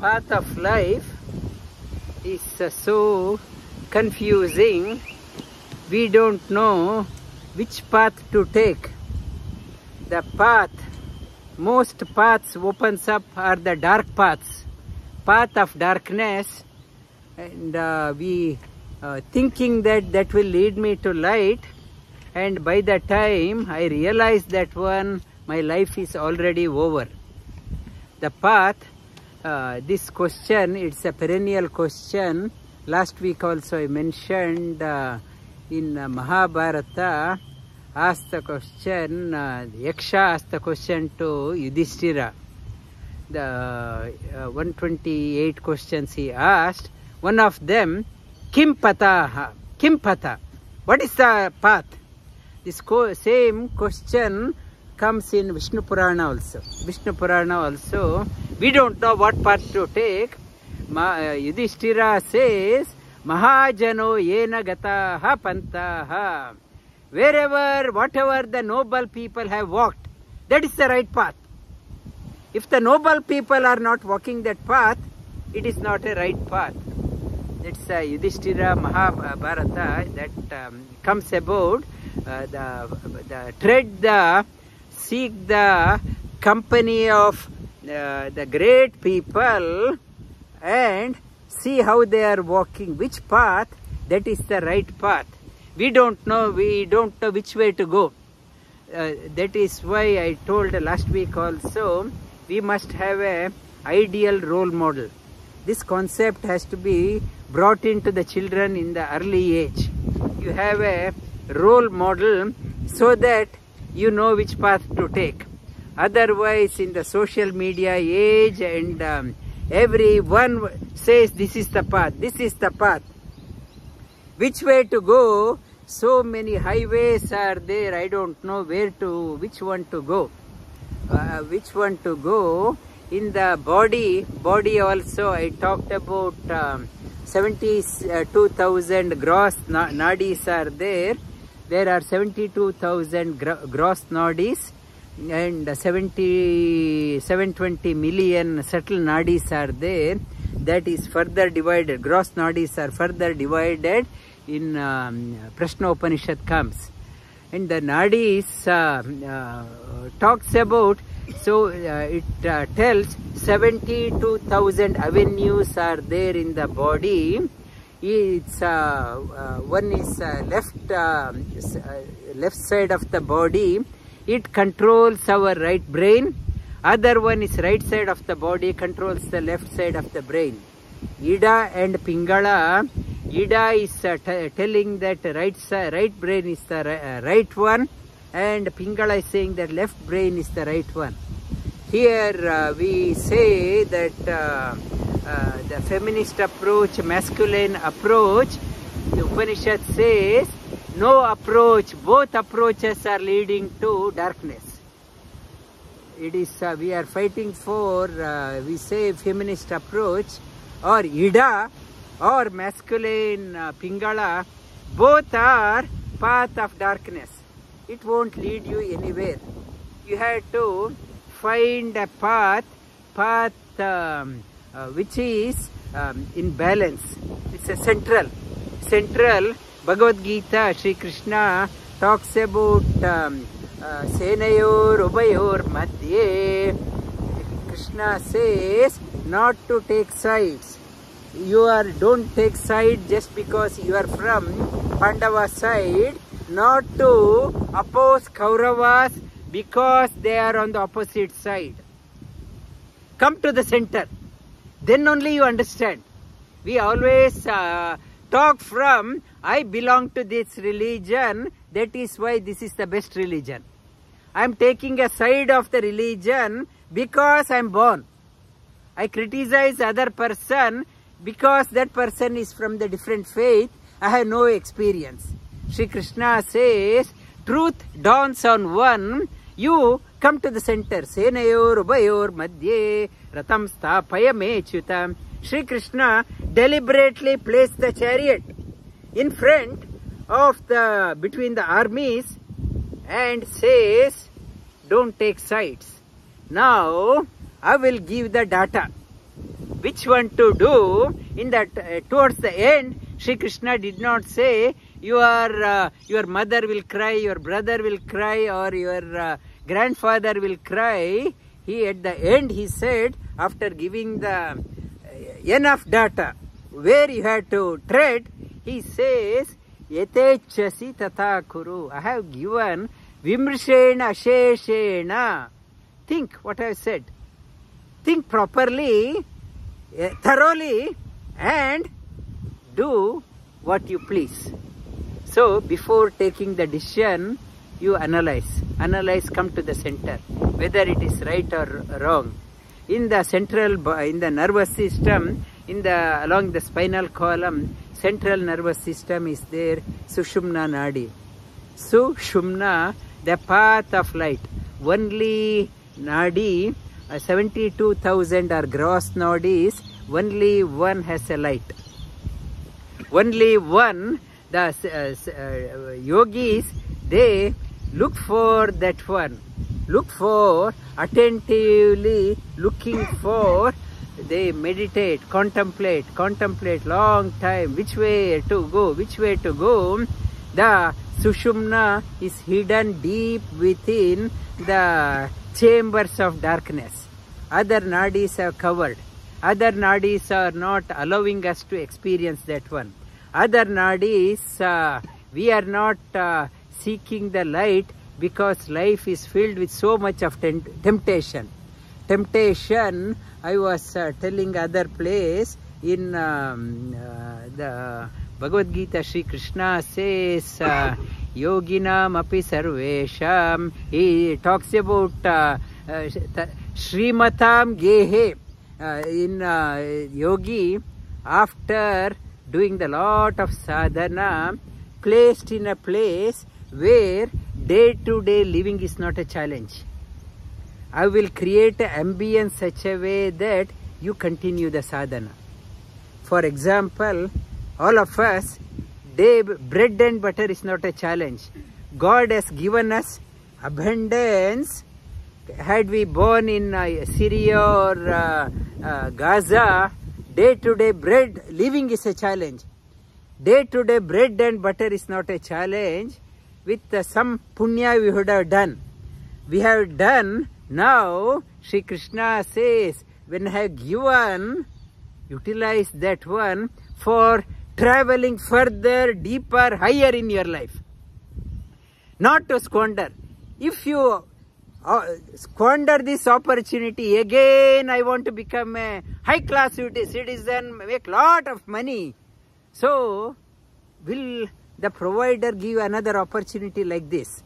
path of life is so confusing. We don't know which path to take. The path, most paths opens up are the dark paths, path of darkness, and we thinking that will lead me to light, and by the time I realize that one, my life is already over. The path, this question, it's a perennial question. Last week also I mentioned in Mahabharata, asked the question, Yaksha asked the question to Yudhishthira. The 128 questions he asked, one of them, Kim Pataha, Kim Pata, what is the path? This same question comes in Vishnu Purana also. Vishnu Purana also, we don't know what path to take. Yudhishthira says, Mahajano yena gataha pantaha. Wherever, whatever the noble people have walked, that is the right path. If the noble people are not walking that path, it is not a right path. That's Yudhishthira Mahabharata that comes about the tread the, seek the company of the great people and see how they are walking, which path, that is the right path. We don't know which way to go. That is why I told last week also, we must have a ideal role model. This concept has to be brought into the children in the early age. You have a role model so that you know which path to take. Otherwise, in the social media age and everyone says this is the path, this is the path. Which way to go? So many highways are there, I don't know which one to go. Which one to go? In the body also I talked about 72,000 gross nadis are there. There are 72,000 gross nadis and 720 million subtle nadis are there. That is further divided. Gross nadis are further divided in Prashna Upanishad comes. And the nadis talks about, so it tells 72,000 avenues are there in the body. It's one is left side of the body. It controls our right brain. Other one is right side of the body, controls the left side of the brain. Ida and Pingala. Ida is telling that right brain is the right one, and Pingala is saying that left brain is the right one. Here we say that the feminist approach, masculine approach, the Upanishad says no approach, both approaches are leading to darkness. It is, we are fighting for, we say feminist approach or Ida or masculine Pingala, both are path of darkness. It won't lead you anywhere. You have to find a path which is in balance. It's a central. Bhagavad Gita, Sri Krishna talks about Senayor Ubayor Madhye. Krishna says not to take sides. Don't take side just because you are from Pandava side, not to oppose Kauravas because they are on the opposite side. Come to the center. Then only you understand. We always talk from, I belong to this religion, that is why this is the best religion. I am taking a side of the religion because I am born. I criticize other person because that person is from the different faith. I have no experience. Sri Krishna says, truth dawns on one. You come to the center. Senayor Ubayor Madhye Ratam Sthapaya Mechutam. Sri Krishna deliberately placed the chariot in front of between the armies and says, don't take sides. Now, I will give the data. which one to do. In that towards the end, Sri Krishna did not say your mother will cry, your brother will cry, or your grandfather will cry. At the end he said, after giving the enough data where you had to tread, he says, Yetechasi tata kuru. I have given vimrshena asheshena. Think what I have said. Think properly, thoroughly, and do what you please. So before taking the decision, you analyze, come to the center, whether it is right or wrong. In the nervous system, along the spinal column, central nervous system is there, Sushumna Nadi. Sushumna, the path of light. Only Nadi, 72,000 are gross nadis, only one has a light. Only one, the yogis, they look for that one. Look for, attentively looking for, they meditate, contemplate long time, which way to go. The Sushumna is hidden deep within the chambers of darkness. Other nadis are covered. Other nadis are not allowing us to experience that one. Other nadis, we are not seeking the light, because life is filled with so much of temptation. Temptation, I was telling other place, in the Bhagavad Gita, Sri Krishna says, Yoginam api sarvesham. He talks about Srimatam Gehe. In yogi, after doing the lot of sadhana, placed in a place where day-to-day living is not a challenge. I will create an ambience such a way that you continue the sadhana. For example, all of us, bread and butter is not a challenge. God has given us abundance. Had we born in Syria or Gaza, day-to-day bread living is a challenge. Day-to-day bread and butter is not a challenge. With some punya we would have done. We have done. Now Sri Krishna says, when I have given, utilize that one for traveling further, deeper, higher in your life. Not to squander. If you squander this opportunity, again I want to become a high-class citizen, make lot of money. So, will the provider give another opportunity like this?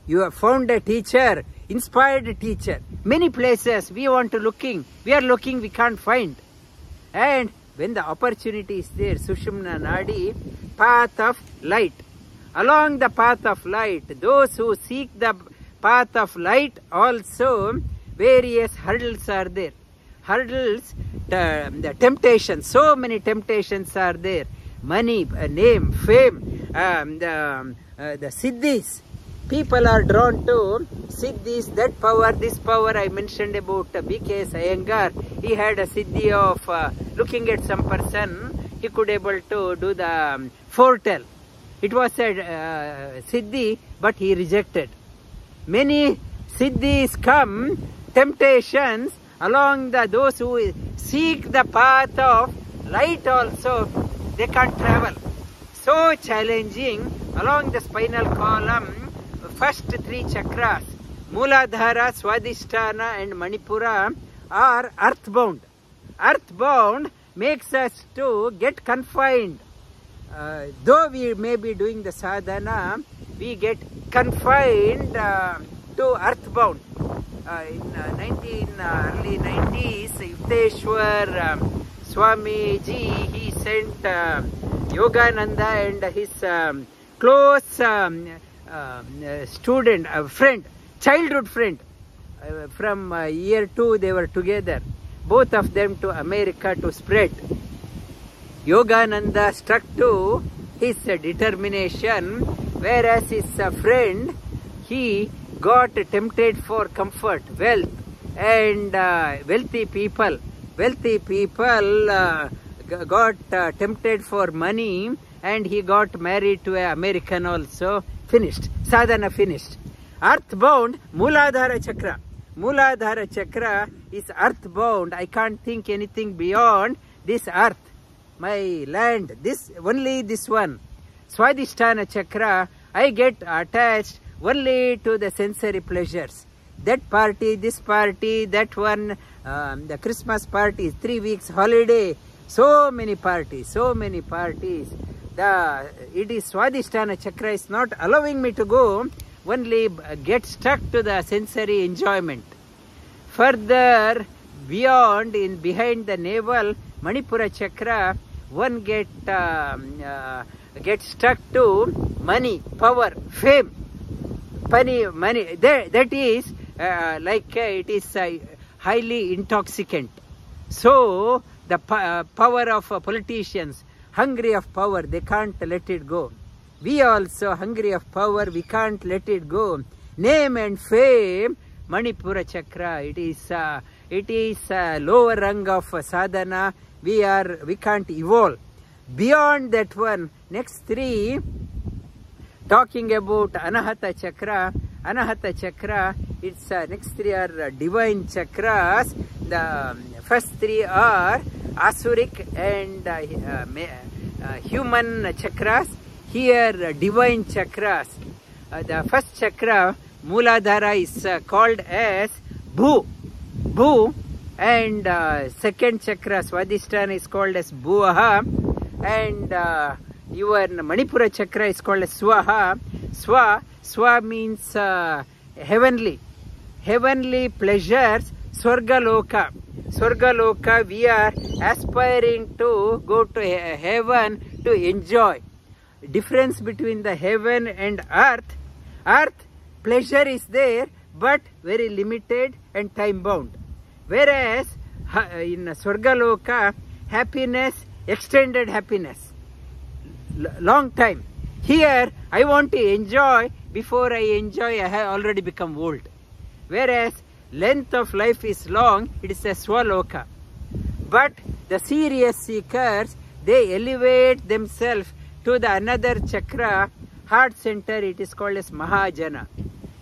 You have found a teacher, inspired teacher. Many places we are looking, we can't find. And when the opportunity is there, Sushumna Nadi, path of light. Along the path of light, those who seek the path of light also, various hurdles are there. Hurdles, the temptations, so many temptations are there. Money, name, fame, the siddhis. People are drawn to siddhis, that power, this power. I mentioned about B.K.S. Iyengar. He had a siddhi of looking at some person, he could able to do the foretell. It was a siddhi, but he rejected. Many siddhis come, temptations, along those who seek the path of light also, they can't travel. So challenging. Along the spinal column, first three chakras, Mooladhara, Swadhisthana and Manipura, are earthbound. Earthbound makes us to get confined. Though we may be doing the sadhana, we get confined to earthbound. In early 90s, Yukteswar Swamiji, he sent Yogananda and his close student, friend, childhood friend. From year 2 they were together. Both of them to America to spread. Yogananda stuck to his determination, whereas his friend, he got tempted for comfort, wealth, and wealthy people. wealthy people got tempted for money and he got married to an American also. Finished. Sadhana finished. Earthbound, Mooladhara Chakra. Mooladhara Chakra is earthbound. I can't think anything beyond this earth, my land, this only this one. Swadhisthana Chakra, I get attached only to the sensory pleasures. That party, this party, that one, the Christmas party, 3 weeks holiday, so many parties, so many parties. It is Swadhisthana Chakra is not allowing me to go, only get stuck to the sensory enjoyment. Further, beyond, behind the navel, Manipura Chakra, one get stuck to money, power, fame. Money. That is it is highly intoxicant. So the power of politicians, hungry of power, they can't let it go. We also hungry of power, we can't let it go. Name and fame, Manipura Chakra. It is lower rung of sadhana. We can't evolve. Beyond that one, next 3, talking about Anahata Chakra. Anahata Chakra, its next 3 are divine chakras. The first 3 are Asuric and human chakras. Here divine chakras. The first chakra, Mooladhara, is called as Bhu. And second chakra, Swadhisthana, is called as Bhuaha. And your Manipura Chakra is called as Swaha. Swa means heavenly. Heavenly pleasures, Swargaloka. Swargaloka, we are aspiring to go to heaven to enjoy. Difference between the heaven and earth. Earth, pleasure is there, but very limited and time bound. Whereas in Swargaloka, happiness, extended happiness, long time. Here, I want to enjoy. Before I enjoy, I have already become old. Whereas length of life is long, it is a Swaloka. But the serious seekers, they elevate themselves to the another chakra, heart center. It is called as Mahajana.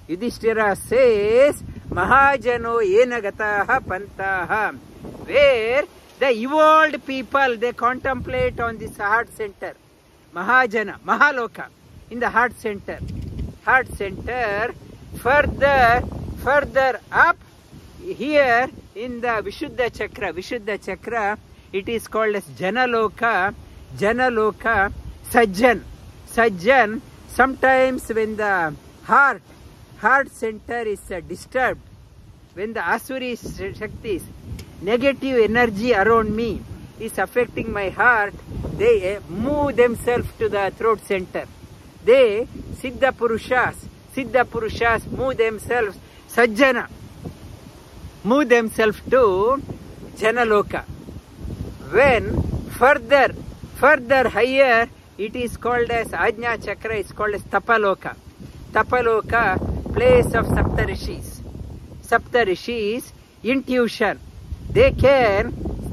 Yudhishthira says, Mahajano yena gataha pantaha, where the evolved people, they contemplate on this heart center. Mahajana, Mahaloka, in the heart center. Heart center, further up, here in the Vishuddha Chakra, it is called as Janaloka, Sajjan. Sometimes when the heart center is disturbed, when the Asuri Shaktis, negative energy around me is affecting my heart, they move themselves to the throat center. They, Siddha Purushas move themselves, Sajjana, move themselves to Janaloka. When further higher, it is called as Ajna Chakra, is called as Tapaloka. Tapaloka, place of Saptarishis. Saptarishis, intuition. They can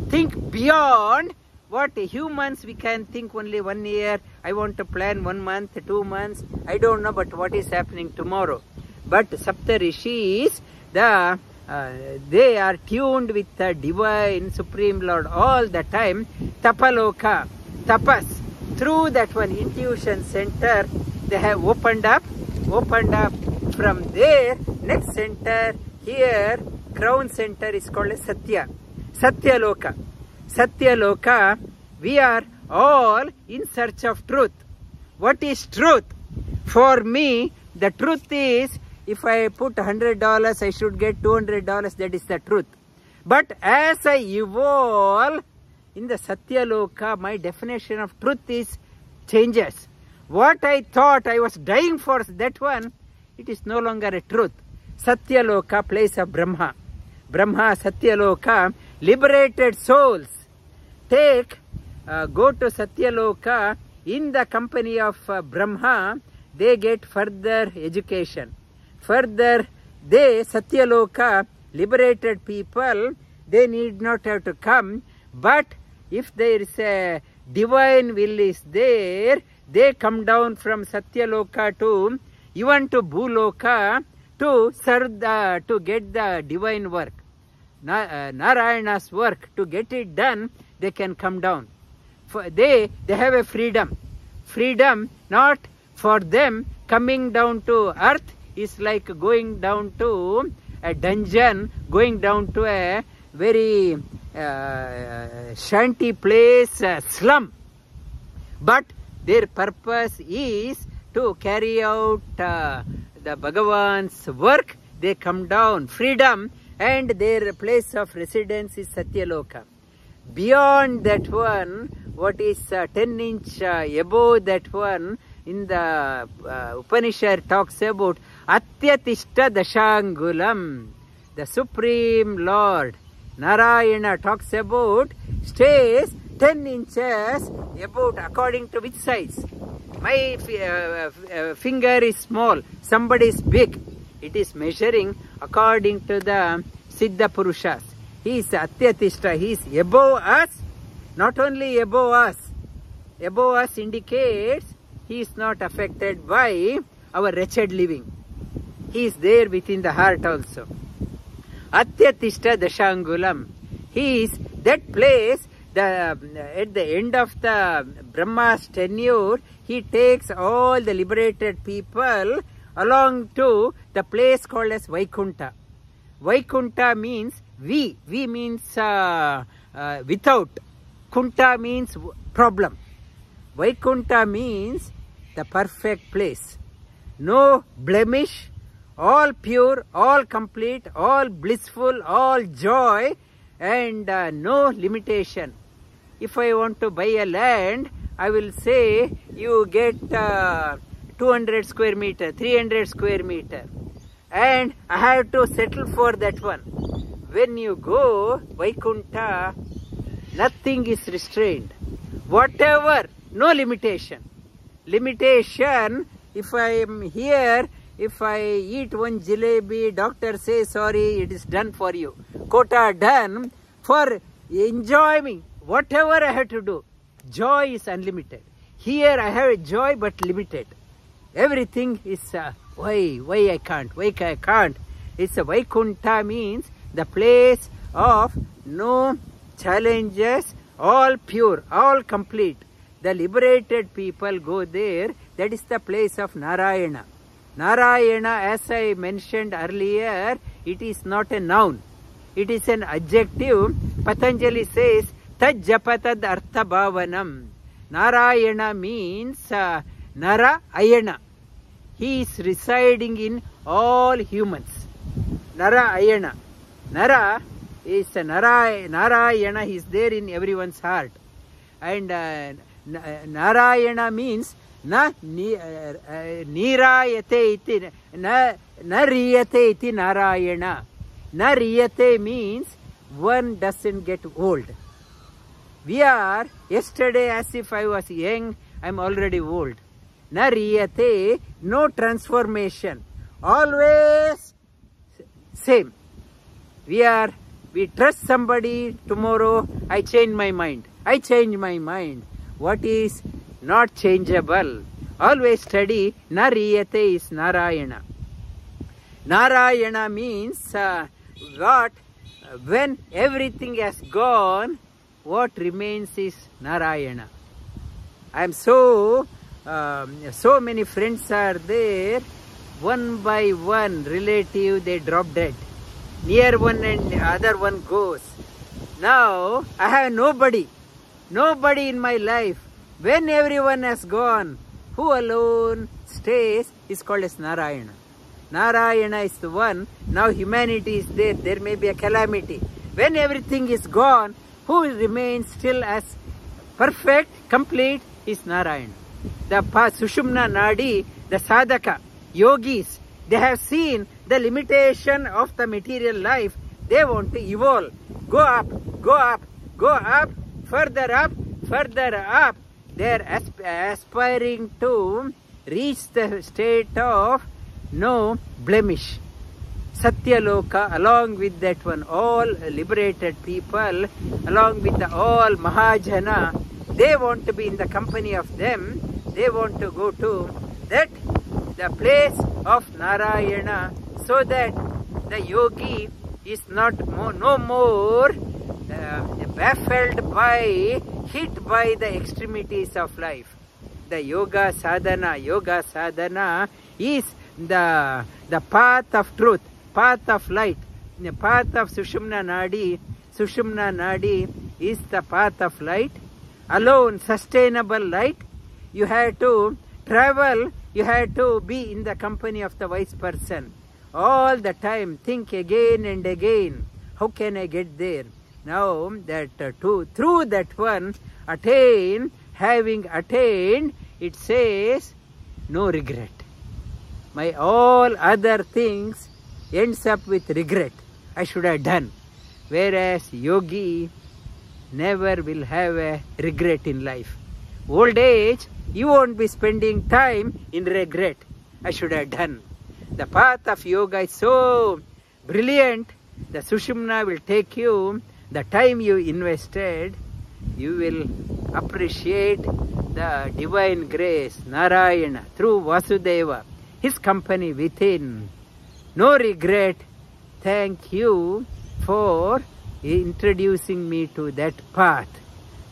think beyond what humans we can think only 1 year. I want to plan 1 month, 2 months. I don't know, but what is happening tomorrow. But Saptarishis, they are tuned with the divine Supreme Lord all the time. Tapaloka, tapas. Through that one intuition center, they have opened up. From there, next center, here, crown center is called as Satya. Satyaloka. Satyaloka, we are all in search of truth. What is truth? For me, the truth is, if I put $100, I should get $200. That is the truth. But as I evolve in the Satyaloka, my definition of truth is changes. What I thought I was dying for, that one, it is no longer a truth. Satyaloka, place of Brahma. Brahma, Satyaloka, liberated souls. Go to Satyaloka, in the company of Brahma, they get further education. Further, Satyaloka, liberated people, they need not have to come. But if there is a divine will is there, they come down from Satyaloka to even to Bhuloka to serve to get the divine work. Narayana's work, to get it done, they can come down. They have a freedom. Freedom, not for them coming down to earth is like going down to a dungeon, going down to a very shanty place, slum. But their purpose is to carry out the Bhagavan's work. They come down, freedom, and their place of residence is Satyaloka. Beyond that one, what is 10-inch above that one, in the Upanishad talks about Atyatishta Dashangulam. The Supreme Lord Narayana talks about stays 10 inches about, according to which size. My finger is small, somebody is big. It is measuring according to the Siddha Purushas. He is Atyatishta, he is above us, not only above us. Above us indicates he is not affected by our wretched living. He is there within the heart also. Atyatishta Dashangulam. He is that place, at the end of the Brahma's tenure, he takes all the liberated people along to the place called as Vaikunta. Vaikunta means we means without. Kunta means problem. Vaikunta means the perfect place. No blemish, all pure, all complete, all blissful, all joy, and no limitation. If I want to buy a land, I will say you get 200 square meter, 300 square meter, and I have to settle for that one. When you go Vaikunta, nothing is restrained. Whatever, no limitation. Limitation, if I am here, if I eat one jalebi, doctor says, sorry, it is done for you. Quota done. For enjoying, whatever I have to do, joy is unlimited. Here I have a joy but limited. Everything is, why I can't, why I can't. It's a Vaikunta means the place of no challenges, all pure, all complete. The liberated people go there. That is the place of Narayana. Narayana, as I mentioned earlier, it is not a noun. It is an adjective. Patanjali says, Tad japatad artha bhavanam. Narayana means Nara Ayana. He is residing in all humans. Nara Ayana. Nara is Narayana, he is there in everyone's heart. And Narayana means na nirayate iti, na riyate iti Narayana. Na riyate means one doesn't get old. We are, yesterday as if I was young, I am already old. Na riyate, no transformation. Always same. We trust somebody, tomorrow I change my mind. I change my mind. What is not changeable? Always steady. Nariyate is Narayana. Narayana means what? When everything has gone, what remains is Narayana. I am so many friends are there. One by one relative, they drop dead. Near one and the other one goes. Now I have nobody in my life. When everyone has gone, who alone stays is called as Narayana. Narayana is the one. Now humanity is there. There may be a calamity. When everything is gone, who remains still as perfect, complete is Narayana. The Sushumna Nadi, the sadhaka, yogis, they have seen the limitation of the material life. They want to evolve. Go up, go up, go up, further up, further up. They are aspiring to reach the state of no blemish. Satyaloka, along with that one, all liberated people, along with all Mahajana, they want to be in the company of them. They want to go to that, the place of Narayana, so that the yogi is no more baffled by, hit by the extremities of life. The yoga sadhana is the path of truth, path of light, the path of Sushumna Nadi. Sushumna Nadi is the path of light, alone, sustainable light. You have to travel, you have to be in the company of the wise person. All the time, think again and again, how can I get there? Now that through that one, attain, having attained, it says, no regret. My all other things ends up with regret. I should have done. Whereas yogi never will have a regret in life. Old age, you won't be spending time in regret. I should have done. The path of yoga is so brilliant. The Sushumna will take you. The time you invested, you will appreciate the divine grace, Narayana, through Vasudeva, his company within. No regret. Thank you for introducing me to that path.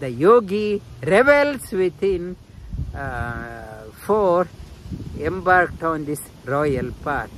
The yogi revels within for embarked on this royal path.